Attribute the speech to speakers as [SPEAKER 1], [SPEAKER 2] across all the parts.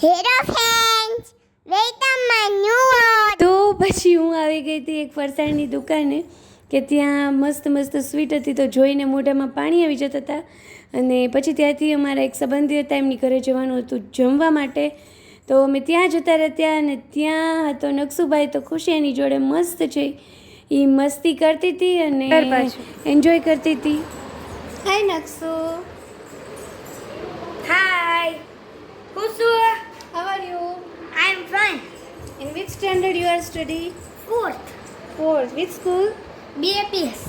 [SPEAKER 1] Hello friends, welcome my new world.
[SPEAKER 2] તો પછી હું આવી ગઈ હતી એક ફરસાણની દુકાને કે ત્યાં મસ્ત મસ્ત સ્વીટ હતી, તો જોઈને મોઢામાં પાણી આવી જતા હતા. અને પછી ત્યાંથી અમારા એક સંબંધી હતા, એમની ઘરે જવાનું હતું જમવા માટે, તો અમે ત્યાં જતા રહ્યા. અને ત્યાં હતો નકશુભાઈ, તો ખુશી એની જોડે મસ્ત છે, એ મસ્તી કરતી હતી અને એન્જોય કરતી હતી. હાય નકશુ.
[SPEAKER 1] હાય
[SPEAKER 2] Kusu, how are you?
[SPEAKER 1] I am fine.
[SPEAKER 2] In which standard you are studying?
[SPEAKER 1] Fourth
[SPEAKER 2] Fourth. Which school?
[SPEAKER 1] BAPS.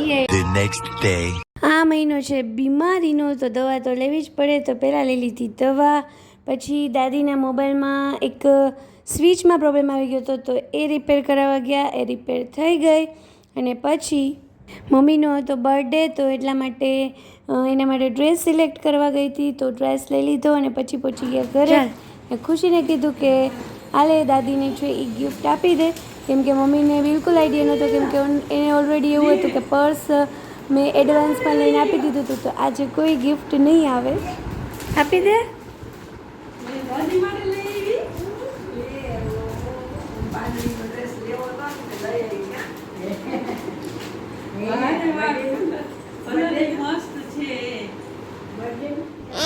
[SPEAKER 2] Yeah.
[SPEAKER 3] The next day.
[SPEAKER 2] આ મહિનો છે બીમારીનો, તો દવા તો લેવી જ પડે. તો પહેલાં લઈ લીધી દવા, પછી દાદીના મોબાઈલમાં એક સ્વિચમાં પ્રોબ્લેમ આવી ગયો હતો, તો એ રિપેર કરાવવા ગયા, એ રિપેર થઈ ગઈ. અને પછી મમ્મીનો હતો બર્થડે, તો એટલા માટે એના માટે ડ્રેસ સિલેક્ટ કરવા ગઈ હતી, તો ડ્રેસ લઈ લીધો અને પછી પહોંચી ગયા ઘરે. ખુશીને કીધું કે આલે દાદીને છે એ ગિફ્ટ આપી દે, કેમ કે મમ્મીને બિલકુલ આઈડિયા નહોતો, કેમ કે એને ઓલરેડી એવું હતું કે પર્સ મેં એડવાન્સમાં લઈને આપી દીધું હતું, તો આજે કોઈ ગિફ્ટ નહીં આવે. આપી દે.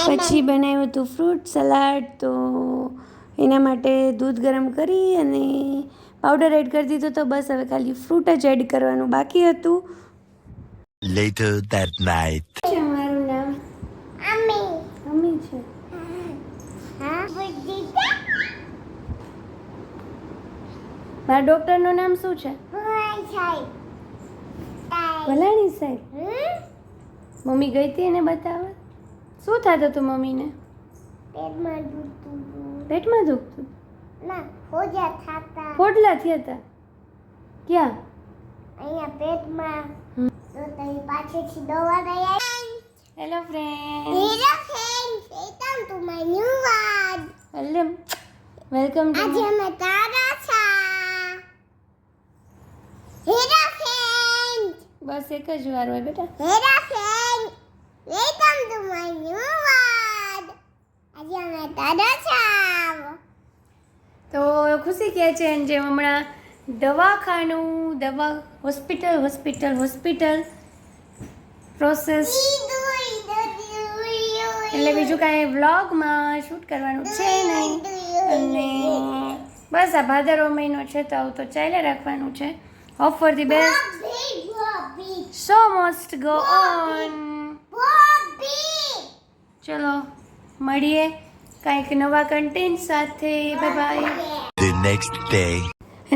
[SPEAKER 2] પછી બનાવ્યું હતું ફ્રૂટ સલાડ, તો એના માટે દૂધ ગરમ કરી અને પાવડર એડ કરી દીધો, તો બસ હવે ખાલી ફ્રૂટ જ એડ કરવાનું બાકી હતું.
[SPEAKER 3] Later that night.
[SPEAKER 2] મારું નામ
[SPEAKER 1] અમી
[SPEAKER 2] મમ્મી છે.
[SPEAKER 1] હા બુદ્ધિતા
[SPEAKER 2] મારા ડૉક્ટરનું નામ શું છે?
[SPEAKER 1] હું સાઈ
[SPEAKER 2] ભલાણી સાહેબ. મમ્મી ગઈ હતી એને બતાવવા. શું થતું હતું મમ્મીને?
[SPEAKER 1] પેટમાં દુખતું
[SPEAKER 2] પેટમાં દુખતું?
[SPEAKER 1] ના હોજા થાતા
[SPEAKER 2] ફોડલા થયા હતા? ક્યાં?
[SPEAKER 1] અહીંયા પેટમાં તો તઈ પાછળથી દવા લઈ આવી.
[SPEAKER 2] Hello friend.
[SPEAKER 1] Hello friends, welcome to my new world.
[SPEAKER 2] Hello, welcome to.
[SPEAKER 1] આજે અમે તારા છા. હેલો ફ્રેન્ડ્સ,
[SPEAKER 2] બસ એક જ વાર હોય બેટા.
[SPEAKER 1] Hello friends, welcome to my new world. આજે અમે તારા છા.
[SPEAKER 2] તો ખુશી કહે છે જે હમણાં દવા હોસ્પિટલ પ્રોસેસ, એટલે બીજું કાંઈ વ્લોગમાં શૂટ કરવાનું છે નહીં. અને બસ આ ભાદરવો મહિનો છે, તો આવું તો ચાલ્યા રાખવાનું છે. Hope for the best, so must go on. ચલો મળીએ કાંઈક નવા કન્ટેન્ટ સાથે. Bye bye.
[SPEAKER 3] The next day.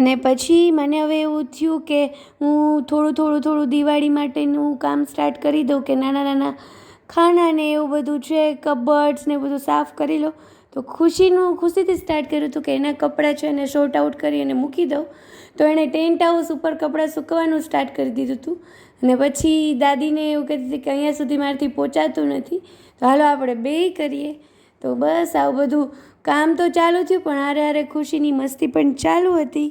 [SPEAKER 2] અને પછી મને હવે એવું થયું કે હું થોડું દિવાળી માટેનું કામ સ્ટાર્ટ કરી દઉં, કે નાના ખાના ને એવું બધું છે, કબર્ડ્સ ને બધું સાફ કરી લો. તો ખુશીથી સ્ટાર્ટ કર્યું હતું કે એના કપડાં છે એને શોર્ટ આઉટ કરી અને મૂકી દઉં. તો એણે ટેન્ટ હાઉસ ઉપર કપડાં સૂકવવાનું સ્ટાર્ટ કરી દીધું હતું. અને પછી દાદીને એવું કહેતી હતી કે અહીંયા સુધી મારાથી પહોંચાતું નથી, તો હાલો આપણે બેય કરીએ. તો બસ આવું બધું કામ તો ચાલુ થયું, પણ હારે ખુશીની મસ્તી પણ ચાલુ હતી.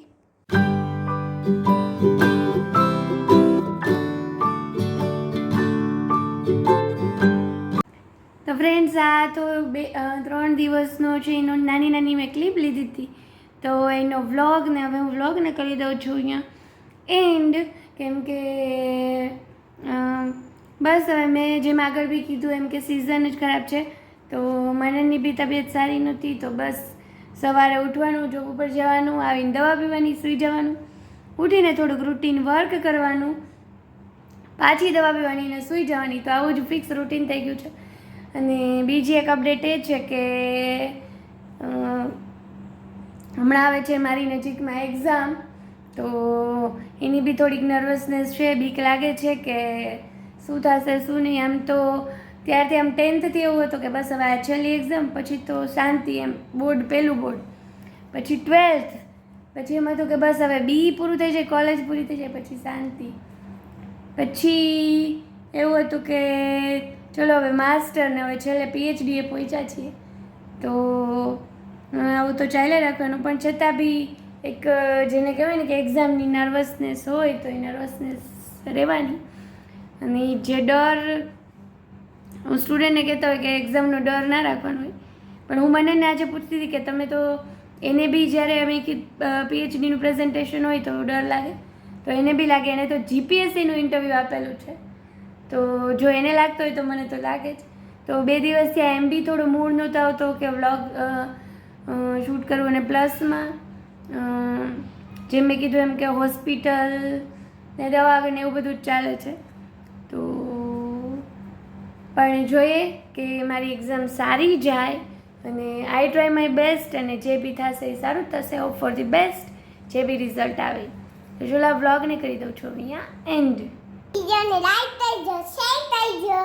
[SPEAKER 2] તો ફ્રેન્ડ્સ, આ તો 3 દિવસનો છે એનો નાની મેં ક્લિપ લીધી હતી, તો એનો વ્લોગ ને હવે હું વ્લોગને કરી દઉં છું અહીંયા એન્ડ, કેમ કે બસ હવે મેં જેમ આગળ બી કીધું એમ કે સિઝન જ ખરાબ છે, તો મનનની બી તબિયત સારી નહોતી, તો બસ સવારે ઉઠવાનું, જોબ ઉપર જવાનું, આવીને દવા પીવાની, સૂઈ જવાનું, ઉઠીને થોડુંક રૂટીન વર્ક કરવાનું, પાછી દવા પીવાની અને સૂઈ જવાની. તો આવું જ ફિક્સ રૂટીન થઈ ગયું છે. અને બીજી એક અપડેટ એ છે કે હમણાં આવે છે મારી નજીકમાં એક્ઝામ, તો એની બી થોડીક નર્વસનેસ છે, બીક લાગે છે કે શું થશે શું નહીં. આમ તો ત્યારથી આમ 10th એવું હતું કે બસ હવે આ છેલ્લી એક્ઝામ, પછી તો શાંતિ, એમ પહેલું બોર્ડ, પછી 12th, પછી એમ હતું કે બસ હવે બી પૂરું થઈ જાય, કોલેજ પૂરી થઈ જાય, પછી શાંતિ. પછી એવું હતું કે ચલો હવે માસ્ટર ને હવે છેલ્લે PhD એ પહોંચ્યા છીએ, તો આવું તો ચાલ્યા રાખવાનું. પણ છતાં બી એક જેને કહેવાય ને કે એક્ઝામની નર્વસનેસ હોય, તો એ નર્વસનેસ રહેવાની. અને જે ડર હું સ્ટુડન્ટને કહેતા હોય કે એક્ઝામનો ડર ના રાખવાનો હોય, પણ હું મને આજે પૂછતી હતી કે તમે તો એને બી જ્યારે અમે પીએચડીનું પ્રેઝન્ટેશન હોય તો ડર લાગે, તો એને બી લાગે. એને તો જીપીએસસીનું ઇન્ટરવ્યૂ આપેલું છે, તો જો એને લાગતો હોય તો મને તો લાગે જ. તો 2 દિવસથી એમ બી થોડો મૂડ નહોતો આવતો કે વ્લોગ શૂટ કરવું, અને પ્લસમાં જેમ મેં કીધું એમ કે હોસ્પિટલ ને દવાખાને એવું બધું જ ચાલે છે. તો પણ જોઈએ કે મારી એક્ઝામ સારી જાય, અને આઈ ટ્રાય માય બેસ્ટ, અને જે બી થશે એ સારું જ થશે. હોપ ફોર ધી બેસ્ટ, જે બી રિઝલ્ટ આવે. તો ચલો આ વ્લોગને કરી દઉં છું અહીંયા એન્ડ.
[SPEAKER 1] વિડીયોને લાઈક કરજો, શેર કરજો.